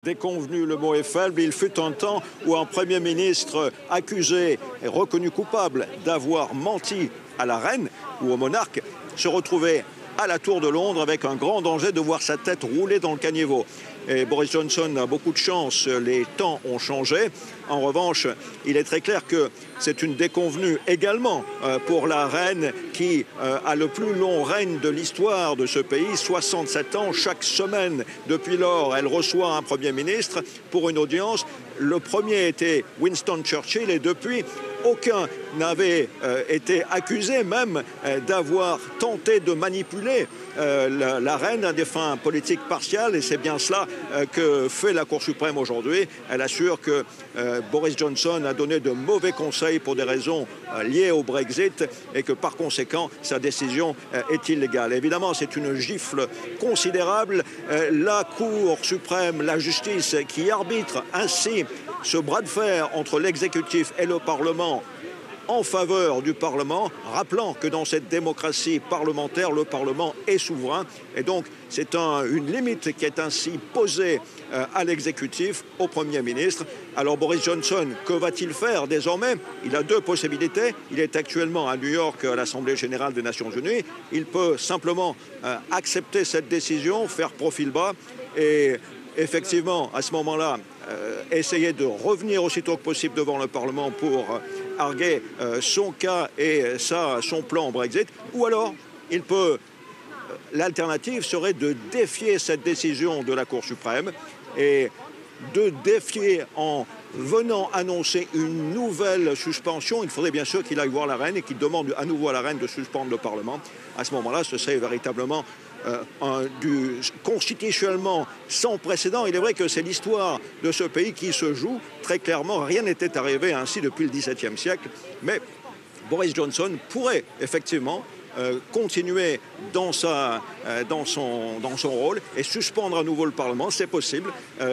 déconvenu, le mot est faible. Il fut un temps où un Premier ministre accusé et reconnu coupable d'avoir menti à la reine ou au monarque se retrouvait à la Tour de Londres avec un grand danger de voir sa tête rouler dans le caniveau. Et Boris Johnson a beaucoup de chance, les temps ont changé. En revanche, il est très clair que c'est une déconvenue également pour la reine qui a le plus long règne de l'histoire de ce pays, 67 ans. Chaque semaine, depuis lors, elle reçoit un Premier ministre pour une audience. Le premier était Winston Churchill et depuis, aucun n'avait été accusé même d'avoir tenté de manipuler la reine à des fins politiques partiales. Et c'est bien cela que fait la Cour suprême aujourd'hui. Elle assure que Boris Johnson a donné de mauvais conseils pour des raisons liées au Brexit et que par conséquent, sa décision est illégale. Évidemment, c'est une gifle considérable. La Cour suprême, la justice qui arbitre ainsi ce bras de fer entre l'exécutif et le Parlement en faveur du Parlement, rappelant que dans cette démocratie parlementaire, le Parlement est souverain. Et donc, c'est une limite qui est ainsi posée à l'exécutif, au Premier ministre. Alors Boris Johnson, que va-t-il faire désormais? Il a deux possibilités. Il est actuellement à New York à l'Assemblée générale des Nations unies. Il peut simplement accepter cette décision, faire profil bas et effectivement, à ce moment-là, essayer de revenir aussitôt que possible devant le Parlement pour arguer son cas et son plan Brexit. Ou alors, l'alternative serait de défier cette décision de la Cour suprême et de défier en venant annoncer une nouvelle suspension. Il faudrait bien sûr qu'il aille voir la reine et qu'il demande à nouveau à la reine de suspendre le Parlement. À ce moment-là, ce serait véritablement constitutionnellement sans précédent. Il est vrai que c'est l'histoire de ce pays qui se joue. Très clairement, rien n'était arrivé ainsi depuis le XVIIe siècle. Mais Boris Johnson pourrait effectivement continuer dans son rôle et suspendre à nouveau le Parlement. C'est possible.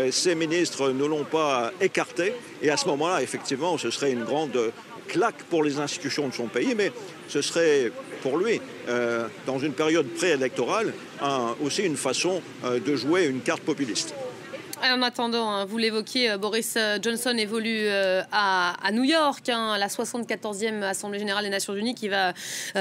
Ces ministres ne l'ont pas écarté. Et à ce moment-là, effectivement, ce serait une grande claque pour les institutions de son pays, mais ce serait pour lui, dans une période préélectorale, aussi une façon de jouer une carte populiste. En attendant, vous l'évoquiez, Boris Johnson évolue à New York, la 74e Assemblée générale des Nations unies qui va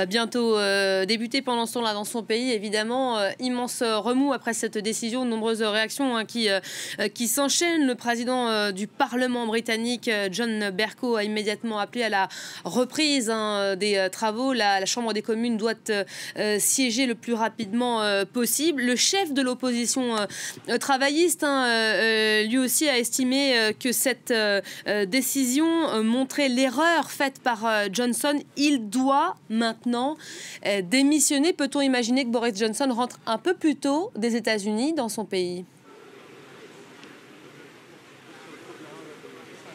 bientôt débuter pendant ce temps-là dans son pays. Évidemment, immense remous après cette décision, de nombreuses réactions qui s'enchaînent. Le président du Parlement britannique, John Bercow, a immédiatement appelé à la reprise des travaux. La Chambre des communes doit siéger le plus rapidement possible. Le chef de l'opposition travailliste, lui aussi a estimé que cette décision montrait l'erreur faite par Johnson. Il doit maintenant démissionner. Peut-on imaginer que Boris Johnson rentre un peu plus tôt des États-Unis dans son pays ?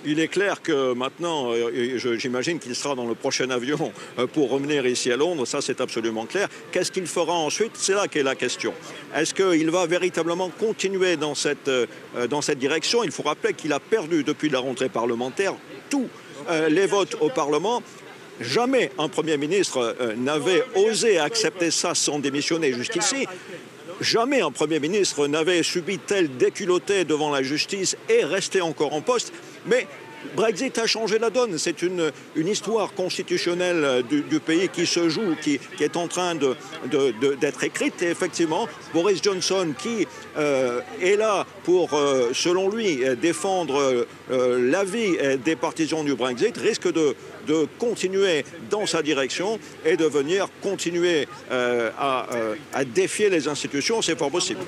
Il est clair que maintenant, j'imagine qu'il sera dans le prochain avion pour revenir ici à Londres. Ça, c'est absolument clair. Qu'est-ce qu'il fera ensuite? C'est là qu'est la question. Est-ce qu'il va véritablement continuer dans cette direction? Il faut rappeler qu'il a perdu depuis la rentrée parlementaire tous les votes au Parlement. Jamais un Premier ministre n'avait osé accepter ça sans démissionner jusqu'ici. Jamais un Premier ministre n'avait subi tel déculotté devant la justice et resté encore en poste. Mais Brexit a changé la donne. C'est une histoire constitutionnelle du pays qui se joue, qui est en train d'être écrite. Et effectivement, Boris Johnson, qui est là pour, selon lui, défendre l'avis des partisans du Brexit, risque de continuer dans sa direction et de venir continuer à défier les institutions. C'est fort possible.